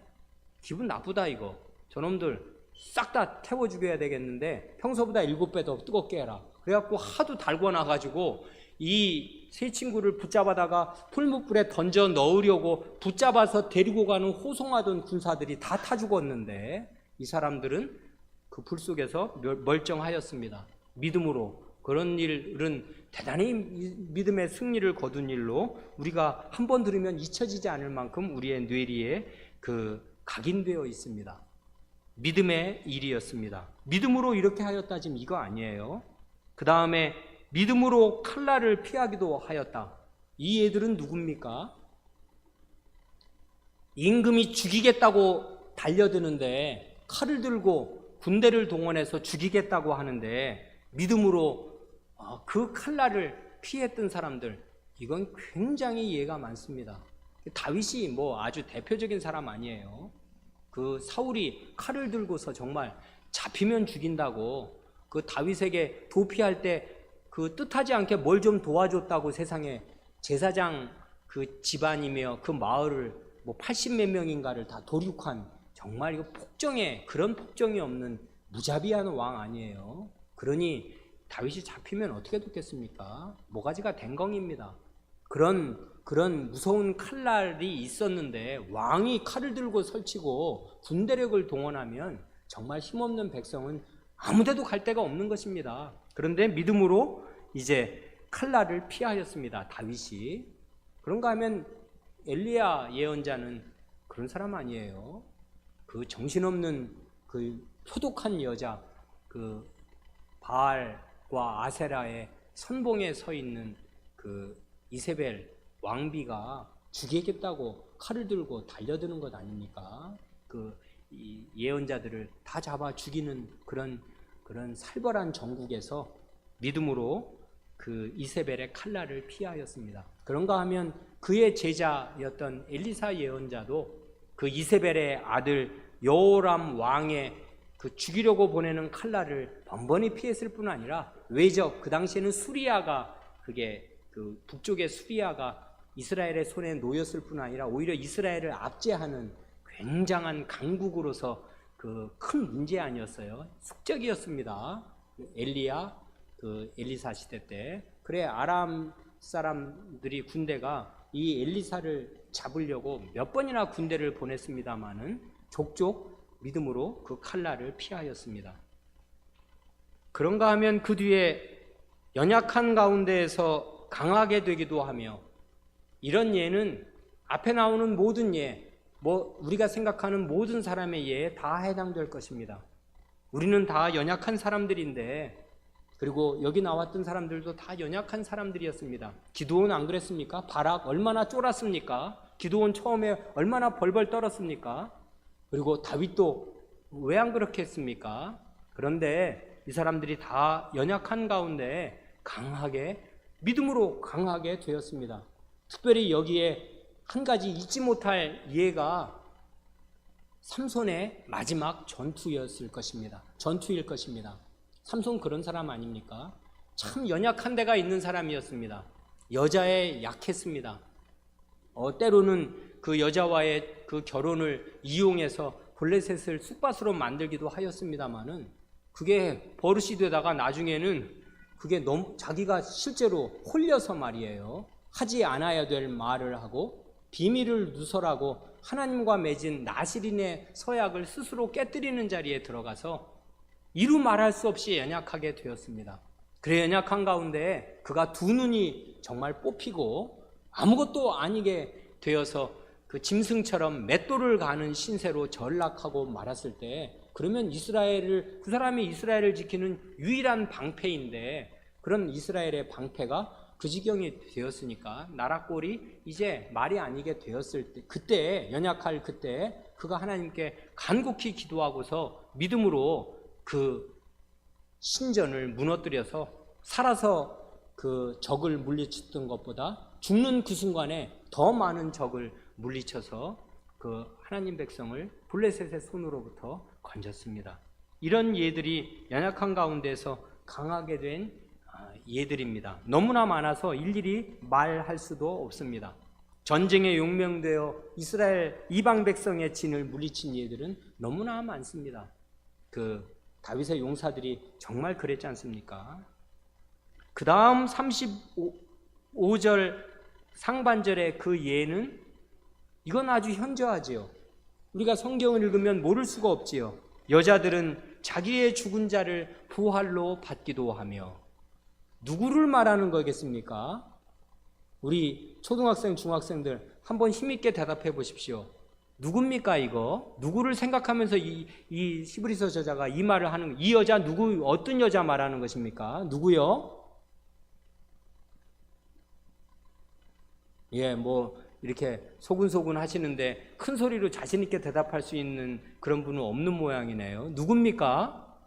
기분 나쁘다 이거. 저놈들 싹 다 태워 죽여야 되겠는데 평소보다 7배 더 뜨겁게 해라. 그래갖고 하도 달궈 놔가지고 이 세 친구를 붙잡아다가 풀무불에 던져 넣으려고 붙잡아서 데리고 가는 호송하던 군사들이 다 타 죽었는데 이 사람들은 그 불 속에서 멀쩡하였습니다. 믿음으로. 그런 일은 대단히 믿음의 승리를 거둔 일로 우리가 한 번 들으면 잊혀지지 않을 만큼 우리의 뇌리에 각인되어 있습니다. 믿음의 일이었습니다. 믿음으로 이렇게 하였다, 지금 이거 아니에요. 그 다음에 믿음으로 칼날을 피하기도 하였다. 이 애들은 누굽니까? 임금이 죽이겠다고 달려드는데 칼을 들고 군대를 동원해서 죽이겠다고 하는데 믿음으로 그 칼날을 피했던 사람들, 이건 굉장히 예가 많습니다. 다윗이 뭐 아주 대표적인 사람 아니에요. 그 사울이 칼을 들고서 정말 잡히면 죽인다고 그 다윗에게 도피할 때 그 뜻하지 않게 뭘 좀 도와줬다고 세상에 제사장 그 집안이며 그 마을을 뭐 80몇 명인가를 다 도륙한 정말 이거 그런 폭정이 없는 무자비한 왕 아니에요. 그러니 다윗이 잡히면 어떻게 됐겠습니까? 모가지가 댕겅입니다. 그런 무서운 칼날이 있었는데 왕이 칼을 들고 설치고 군대력을 동원하면 정말 힘없는 백성은 아무데도 갈 데가 없는 것입니다. 그런데 믿음으로 이제 칼날을 피하였습니다. 다윗이. 그런가 하면 엘리야 예언자는 그런 사람 아니에요. 그 정신없는 그 표독한 여자, 그 바알과 아세라의 선봉에 서 있는 그 이세벨 왕비가 죽이겠다고 칼을 들고 달려드는 것 아닙니까? 이 예언자들을 다 잡아 죽이는 그런 살벌한 정국에서 믿음으로 그 이세벨의 칼날을 피하였습니다. 그런가 하면 그의 제자였던 엘리사 예언자도 그 이세벨의 아들 여호람 왕의 그 죽이려고 보내는 칼날을 번번이 피했을 뿐 아니라 외적, 그 당시에는 수리아가 그 북쪽의 수리아가 이스라엘의 손에 놓였을 뿐 아니라 오히려 이스라엘을 압제하는 굉장한 강국으로서 그 큰 문제 아니었어요. 숙적이었습니다. 엘리사 시대 때. 그래 아람 사람들이 군대가 이 엘리사를 잡으려고 몇 번이나 군대를 보냈습니다마는 족족 믿음으로 그 칼날을 피하였습니다. 그런가 하면 그 뒤에 연약한 가운데에서 강하게 되기도 하며, 이런 예는 앞에 나오는 모든 예, 우리가 생각하는 모든 사람의 예에 다 해당될 것입니다. 우리는 다 연약한 사람들인데, 그리고 여기 나왔던 사람들도 다 연약한 사람들이었습니다. 기드온 안 그랬습니까? 바락 얼마나 쫄았습니까? 기드온 처음에 얼마나 벌벌 떨었습니까? 그리고 다윗도 왜 안 그렇게 했습니까? 그런데 이 사람들이 다 연약한 가운데 믿음으로 강하게 되었습니다. 특별히 여기에 한 가지 잊지 못할 예가 삼손의 마지막 전투일 것입니다. 삼손 그런 사람 아닙니까? 참 연약한 데가 있는 사람이었습니다. 여자에 약했습니다. 때로는 그 여자와의 그 결혼을 이용해서 블레셋을 쑥밭으로 만들기도 하였습니다마는 그게 버릇이 되다가 나중에는 그게 자기가 실제로 홀려서 말이에요. 하지 않아야 될 말을 하고 비밀을 누설하고 하나님과 맺은 나실인의 서약을 스스로 깨뜨리는 자리에 들어가서 이루 말할 수 없이 연약하게 되었습니다. 그래 연약한 가운데 그가 두 눈이 정말 뽑히고 아무것도 아니게 되어서 그 짐승처럼 맷돌을 가는 신세로 전락하고 말았을 때, 그러면 그 사람이 이스라엘을 지키는 유일한 방패인데, 그런 이스라엘의 방패가 그 지경이 되었으니까 나라 꼴이 이제 말이 아니게 되었을 때, 그때 연약할 그때 그가 하나님께 간곡히 기도하고서 믿음으로 그 신전을 무너뜨려서 살아서 그 적을 물리쳤던 것보다 죽는 그 순간에 더 많은 적을 물리쳐서 그 하나님 백성을 블레셋의 손으로부터 건졌습니다. 이런 예들이 연약한 가운데서 강하게 된 예들입니다. 너무나 많아서 일일이 말할 수도 없습니다. 전쟁에 용명되어 이스라엘 이방 백성의 진을 물리친 예들은 너무나 많습니다. 그 다윗의 용사들이 정말 그랬지 않습니까? 그 다음 35절 상반절의 그 예는 이건 아주 현저하지요. 우리가 성경을 읽으면 모를 수가 없지요. 여자들은 자기의 죽은 자를 부활로 받기도 하며, 누구를 말하는 거겠습니까? 우리 초등학생, 중학생들 한번 힘있게 대답해 보십시오. 누굽니까 이거? 누구를 생각하면서 이 히브리서 저자가 이 말을 하는, 이 여자 누구, 어떤 여자 말하는 것입니까? 누구요? 예, 뭐 이렇게 소근소근 하시는데 큰 소리로 자신 있게 대답할 수 있는 그런 분은 없는 모양이네요. 누굽니까?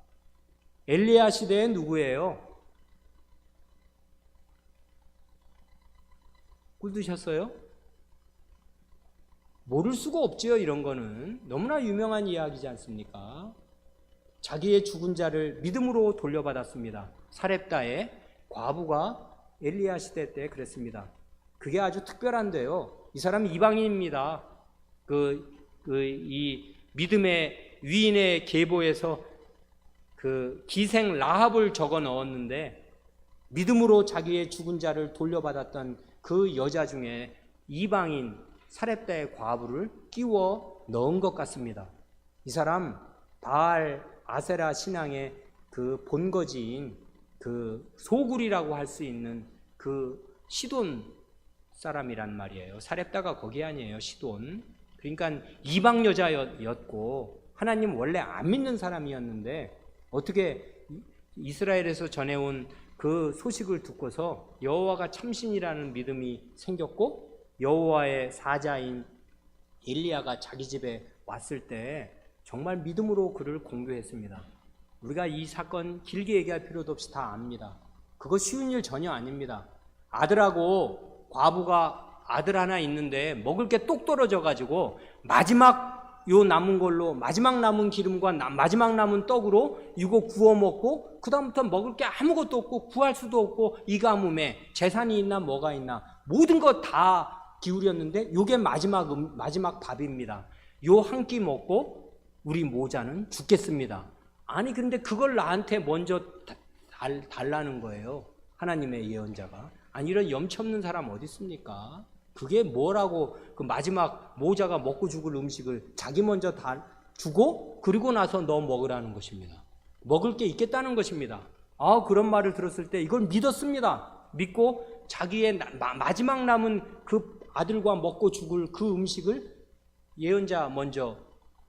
엘리야 시대의 누구예요? 꿀 드셨어요? 모를 수가 없지요. 이런 거는 너무나 유명한 이야기지 않습니까? 자기의 죽은 자를 믿음으로 돌려받았습니다. 사렙다의 과부가 엘리야 시대 때 그랬습니다. 그게 아주 특별한데요. 이 사람은 이방인입니다. 이 믿음의 위인의 계보에서 그 기생 라합을 적어 넣었는데, 믿음으로 자기의 죽은 자를 돌려받았던 그 여자 중에 이방인 사렙다의 과부를 끼워 넣은 것 같습니다. 이 사람 바알 아세라 신앙의 그 본거지인 그 소굴이라고 할 수 있는 그 시돈 사람이란 말이에요. 사렙다가 거기 아니에요. 시돈. 그러니까 이방 여자였고 하나님 원래 안 믿는 사람이었는데 어떻게 이스라엘에서 전해온 그 소식을 듣고서 여호와가 참신이라는 믿음이 생겼고, 여호와의 사자인 엘리야가 자기 집에 왔을 때 정말 믿음으로 그를 공교했습니다. 우리가 이 사건 길게 얘기할 필요도 없이 다 압니다. 그거 쉬운 일 전혀 아닙니다. 아들하고 과부가 아들 하나 있는데 먹을 게 똑 떨어져 가지고 마지막 요 남은 걸로, 마지막 남은 기름과 마지막 남은 떡으로 이거 구워 먹고 그다음부터 먹을 게 아무것도 없고 구할 수도 없고, 이 가뭄에 재산이 있나 뭐가 있나 모든 것 다 기울였는데 요게 마지막 밥입니다. 요 한 끼 먹고 우리 모자는 죽겠습니다. 아니 근데 그걸 나한테 먼저 달라는 거예요. 하나님의 예언자가. 아니 이런 염치 없는 사람 어디 있습니까? 그게 뭐라고, 그 마지막 모자가 먹고 죽을 음식을 자기 먼저 다 주고 그리고 나서 너 먹으라는 것입니다. 먹을 게 있겠다는 것입니다. 그런 말을 들었을 때 이걸 믿었습니다. 믿고 자기의 마지막 남은 그 아들과 먹고 죽을 그 음식을 예언자 먼저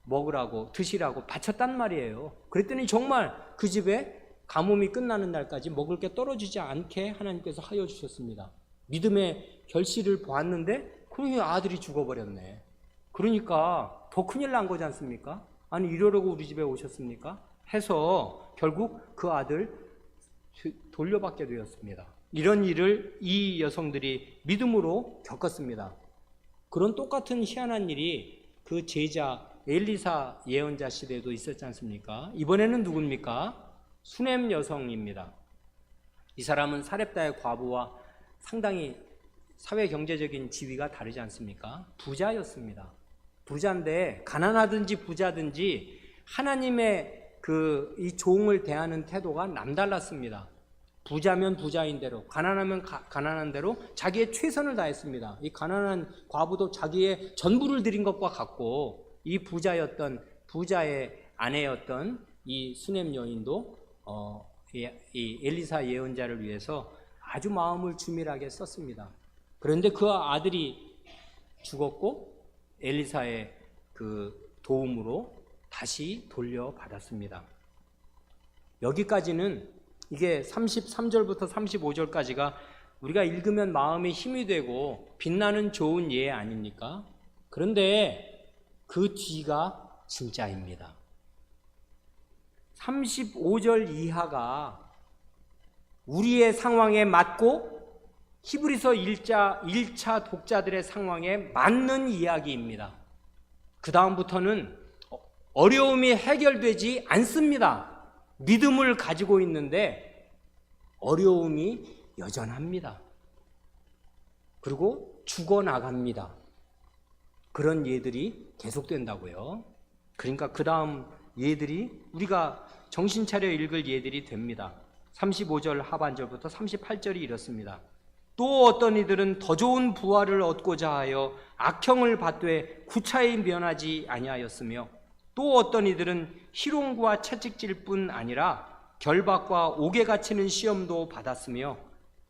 먹으라고, 드시라고 바쳤단 말이에요. 그랬더니 정말 그 집에 가뭄이 끝나는 날까지 먹을 게 떨어지지 않게 하나님께서 하여 주셨습니다. 믿음의 결실을 보았는데 그러니 아들이 죽어버렸네. 그러니까 더 큰일 난 거지 않습니까? 아니 이러려고 우리 집에 오셨습니까? 해서 결국 그 아들 돌려받게 되었습니다. 이런 일을 이 여성들이 믿음으로 겪었습니다. 그런 똑같은 희한한 일이 그 제자 엘리사 예언자 시대에도 있었지 않습니까? 이번에는 누굽니까? 수넴 여성입니다. 이 사람은 사렙다의 과부와 상당히 사회 경제적인 지위가 다르지 않습니까? 부자였습니다. 부자인데 가난하든지 부자든지 하나님의 이 종을 대하는 태도가 남달랐습니다. 부자면 부자인 대로, 가난하면 가난한 대로 자기의 최선을 다했습니다. 이 가난한 과부도 자기의 전부를 드린 것과 같고, 이 부자의 아내였던 이 수넴 여인도 이 엘리사 예언자를 위해서 아주 마음을 주밀하게 썼습니다. 그런데 그 아들이 죽었고 엘리사의 그 도움으로 다시 돌려받았습니다. 여기까지는 이게 33절부터 35절까지가 우리가 읽으면 마음에 힘이 되고 빛나는 좋은 예 아닙니까? 그런데 그 뒤가 진짜입니다. 35절 이하가 우리의 상황에 맞고 히브리서 1차 독자들의 상황에 맞는 이야기입니다. 그 다음부터는 어려움이 해결되지 않습니다. 믿음을 가지고 있는데 어려움이 여전합니다. 그리고 죽어나갑니다. 그런 예들이 계속된다고요. 그러니까 그 다음 예들이 우리가 정신 차려 읽을 예들이 됩니다. 35절 하반절부터 38절이 이렇습니다. 또 어떤 이들은 더 좋은 부활을 얻고자 하여 악형을 받되 구차히 면하지 아니하였으며 또 어떤 이들은 희롱과 채찍질 뿐 아니라 결박과 옥에 갇히는 시험도 받았으며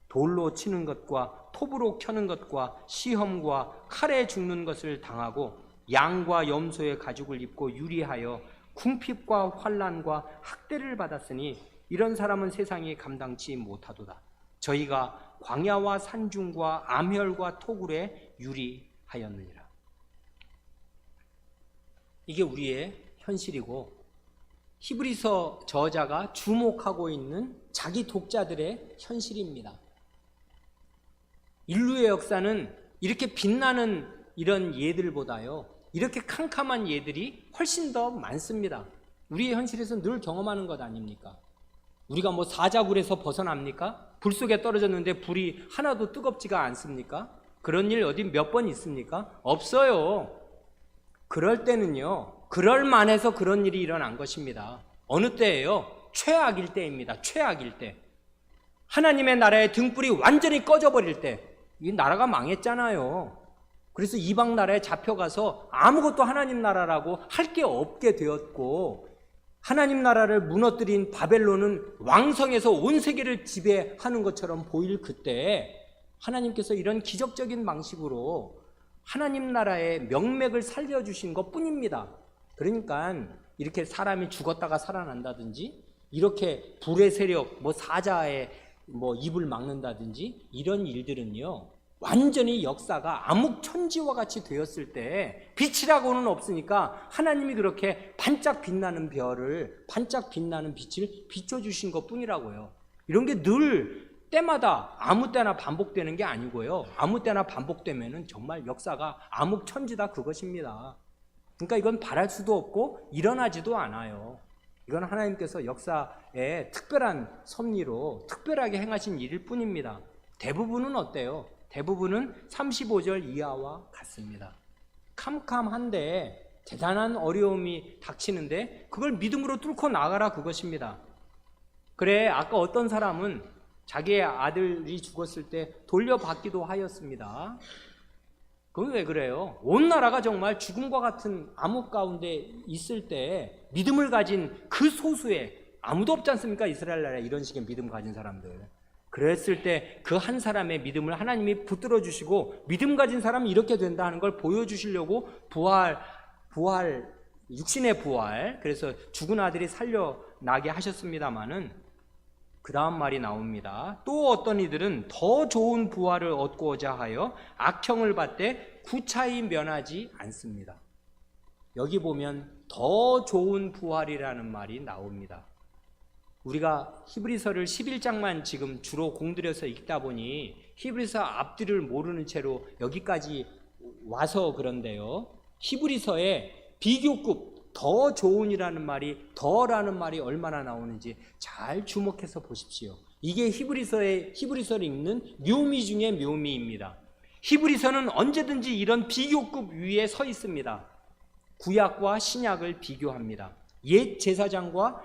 돌로 치는 것과 톱으로 켜는 것과 시험과 칼에 죽는 것을 당하고 양과 염소의 가죽을 입고 유리하여 궁핍과 환난과 학대를 받았으니 이런 사람은 세상이 감당치 못하도다. 저희가 광야와 산중과 암혈과 토굴에 유리하였느니라. 이게 우리의 현실이고 히브리서 저자가 주목하고 있는 자기 독자들의 현실입니다. 인류의 역사는 이렇게 빛나는 이런 예들보다요, 이렇게 캄캄한 예들이 훨씬 더 많습니다. 우리의 현실에서 늘 경험하는 것 아닙니까? 우리가 뭐 사자굴에서 벗어납니까? 불 속에 떨어졌는데 불이 하나도 뜨겁지가 않습니까? 그런 일 어디 몇 번 있습니까? 없어요. 그럴 때는요, 그럴 만해서 그런 일이 일어난 것입니다. 어느 때예요? 최악일 때입니다. 최악일 때. 하나님의 나라의 등불이 완전히 꺼져버릴 때. 이 나라가 망했잖아요. 그래서 이방 나라에 잡혀가서 아무것도 하나님 나라라고 할 게 없게 되었고, 하나님 나라를 무너뜨린 바벨론은 왕성해서 온 세계를 지배하는 것처럼 보일 그때 하나님께서 이런 기적적인 방식으로 하나님 나라의 명맥을 살려주신 것 뿐입니다. 그러니까 이렇게 사람이 죽었다가 살아난다든지, 이렇게 불의 세력, 사자의 입을 막는다든지, 이런 일들은요, 완전히 역사가 암흑천지와 같이 되었을 때 빛이라고는 없으니까 하나님이 그렇게 반짝 빛나는 별을, 반짝 빛나는 빛을 비춰주신 것 뿐이라고요. 이런 게 늘 때마다 아무 때나 반복되는 게 아니고요, 아무 때나 반복되면은 정말 역사가 암흑천지다 그것입니다. 그러니까 이건 바랄 수도 없고 일어나지도 않아요. 이건 하나님께서 역사에 특별한 섭리로 특별하게 행하신 일일 뿐입니다. 대부분은 어때요? 대부분은 35절 이하와 같습니다. 캄캄한데 대단한 어려움이 닥치는데 그걸 믿음으로 뚫고 나가라 그것입니다. 그래, 아까 어떤 사람은 자기의 아들이 죽었을 때 돌려받기도 하였습니다. 그건 왜 그래요? 온 나라가 정말 죽음과 같은 암흑 가운데 있을 때 믿음을 가진 그 소수의, 아무도 없지 않습니까? 이스라엘 나라에 이런 식의 믿음 가진 사람들. 그랬을 때 그 한 사람의 믿음을 하나님이 붙들어 주시고, 믿음 가진 사람이 이렇게 된다 하는 걸 보여주시려고 육신의 부활, 그래서 죽은 아들이 살려나게 하셨습니다마는 그 다음 말이 나옵니다. 또 어떤 이들은 더 좋은 부활을 얻고자 하여 악형을 받되 구차히 면하지 않습니다. 여기 보면 더 좋은 부활이라는 말이 나옵니다. 우리가 히브리서를 11장만 지금 주로 공들여서 읽다 보니 히브리서 앞뒤를 모르는 채로 여기까지 와서 그런데요, 히브리서에 비교급 더 좋은이라는 말이, 더라는 말이 얼마나 나오는지 잘 주목해서 보십시오. 이게 히브리서를 읽는 묘미 중에 묘미입니다. 히브리서는 언제든지 이런 비교급 위에 서 있습니다. 구약과 신약을 비교합니다. 옛 제사장과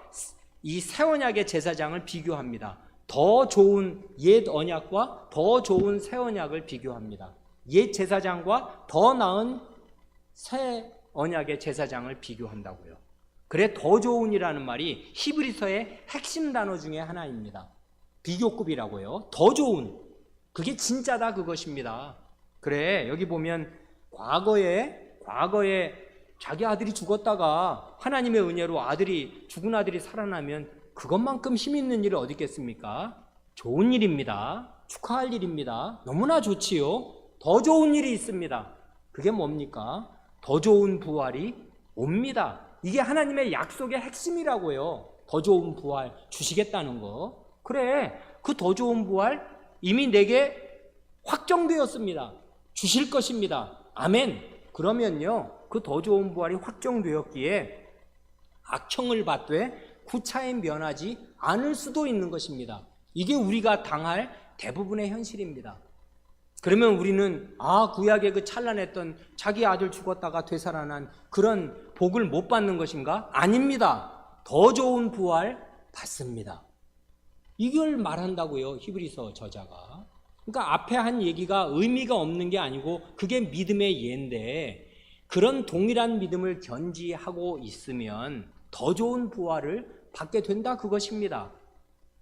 이 새 언약의 제사장을 비교합니다. 더 좋은 옛 언약과 더 좋은 새 언약을 비교합니다. 옛 제사장과 더 나은 새 언약의 제사장을 비교한다고요. 그래, 더 좋은이라는 말이 히브리서의 핵심 단어 중에 하나입니다. 비교급이라고요. 더 좋은, 그게 진짜다 그것입니다. 그래, 여기 보면 과거에 자기 아들이 죽었다가 하나님의 은혜로 죽은 아들이 살아나면 그것만큼 힘 있는 일이 어디 있겠습니까? 좋은 일입니다. 축하할 일입니다. 너무나 좋지요. 더 좋은 일이 있습니다. 그게 뭡니까? 더 좋은 부활이 옵니다. 이게 하나님의 약속의 핵심이라고요. 더 좋은 부활 주시겠다는 거. 그래, 그 더 좋은 부활 이미 내게 확정되었습니다. 주실 것입니다. 아멘. 그러면요, 그 더 좋은 부활이 확정되었기에 악청을 받되 구차에 면하지 않을 수도 있는 것입니다. 이게 우리가 당할 대부분의 현실입니다. 그러면 우리는 구약의 그 찬란했던 자기 아들 죽었다가 되살아난 그런 복을 못 받는 것인가? 아닙니다. 더 좋은 부활 받습니다. 이걸 말한다고요, 히브리서 저자가. 그러니까 앞에 한 얘기가 의미가 없는 게 아니고 그게 믿음의 예인데, 그런 동일한 믿음을 견지하고 있으면 더 좋은 부활을 받게 된다, 그것입니다.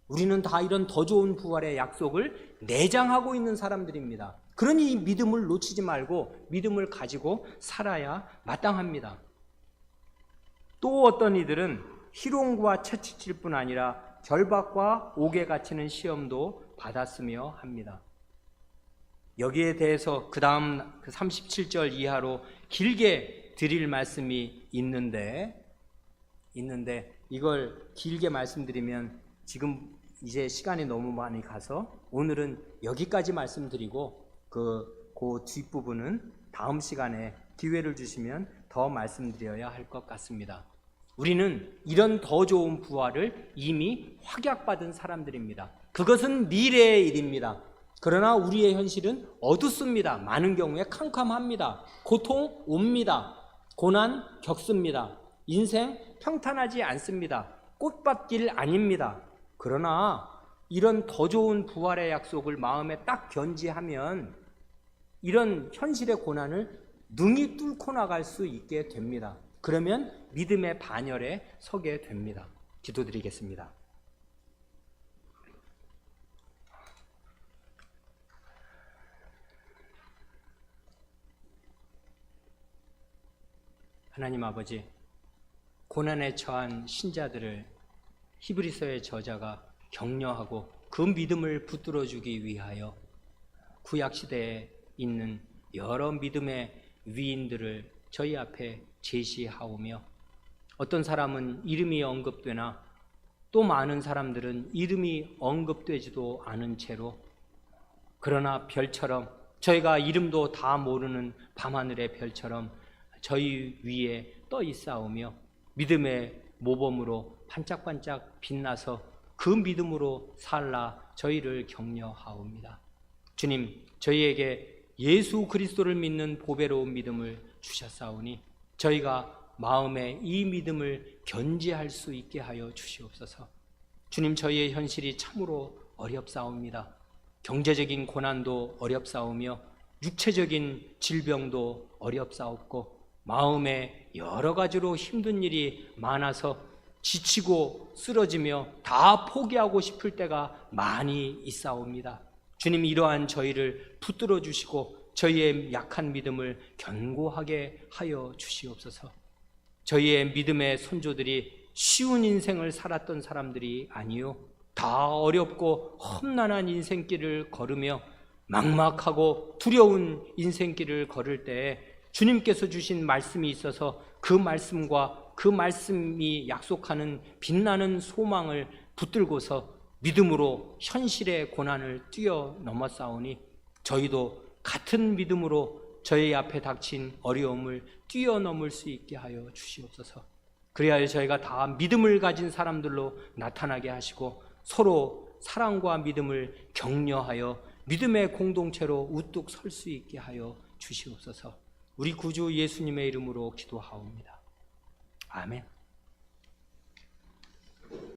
우리는 다 이런 더 좋은 부활의 약속을 내장하고 있는 사람들입니다. 그러니 이 믿음을 놓치지 말고 믿음을 가지고 살아야 마땅합니다. 또 어떤 이들은 희롱과 채찍질 뿐 아니라 결박과 옥에 갇히는 시험도 받았으며 합니다. 여기에 대해서 그 다음 37절 이하로 길게 드릴 말씀이 있는데 이걸 길게 말씀드리면 지금 이제 시간이 너무 많이 가서 오늘은 여기까지 말씀드리고 그 뒷부분은 다음 시간에 기회를 주시면 더 말씀드려야 할 것 같습니다. 우리는 이런 더 좋은 부활을 이미 확약받은 사람들입니다. 그것은 미래의 일입니다. 그러나 우리의 현실은 어둡습니다. 많은 경우에 캄캄합니다. 고통 옵니다. 고난 겪습니다. 인생 평탄하지 않습니다. 꽃밭길 아닙니다. 그러나 이런 더 좋은 부활의 약속을 마음에 딱 견지하면 이런 현실의 고난을 능히 뚫고 나갈 수 있게 됩니다. 그러면 믿음의 반열에 서게 됩니다. 기도드리겠습니다. 하나님 아버지, 고난에 처한 신자들을 히브리서의 저자가 격려하고 그 믿음을 붙들어주기 위하여 구약시대에 있는 여러 믿음의 위인들을 저희 앞에 제시하오며, 어떤 사람은 이름이 언급되나 또 많은 사람들은 이름이 언급되지도 않은 채로, 그러나 별처럼, 저희가 이름도 다 모르는 밤하늘의 별처럼 저희 위에 떠 있사오며 믿음의 모범으로 반짝반짝 빛나서 그 믿음으로 살라 저희를 격려하옵니다. 주님, 저희에게 예수 그리스도를 믿는 보배로운 믿음을 주셨사오니 저희가 마음에 이 믿음을 견지할 수 있게 하여 주시옵소서. 주님, 저희의 현실이 참으로 어렵사옵니다. 경제적인 고난도 어렵사오며 육체적인 질병도 어렵사옵고 마음에 여러 가지로 힘든 일이 많아서 지치고 쓰러지며 다 포기하고 싶을 때가 많이 있사옵니다. 주님, 이러한 저희를 붙들어 주시고 저희의 약한 믿음을 견고하게 하여 주시옵소서. 저희의 믿음의 선조들이 쉬운 인생을 살았던 사람들이 아니요, 다 어렵고 험난한 인생길을 걸으며 막막하고 두려운 인생길을 걸을 때에 주님께서 주신 말씀이 있어서 그 말씀과 그 말씀이 약속하는 빛나는 소망을 붙들고서 믿음으로 현실의 고난을 뛰어넘었사오니 저희도 같은 믿음으로 저희 앞에 닥친 어려움을 뛰어넘을 수 있게 하여 주시옵소서. 그래야 저희가 다 믿음을 가진 사람들로 나타나게 하시고 서로 사랑과 믿음을 격려하여 믿음의 공동체로 우뚝 설 수 있게 하여 주시옵소서. 우리 구주 예수님의 이름으로 기도하옵니다. 아멘.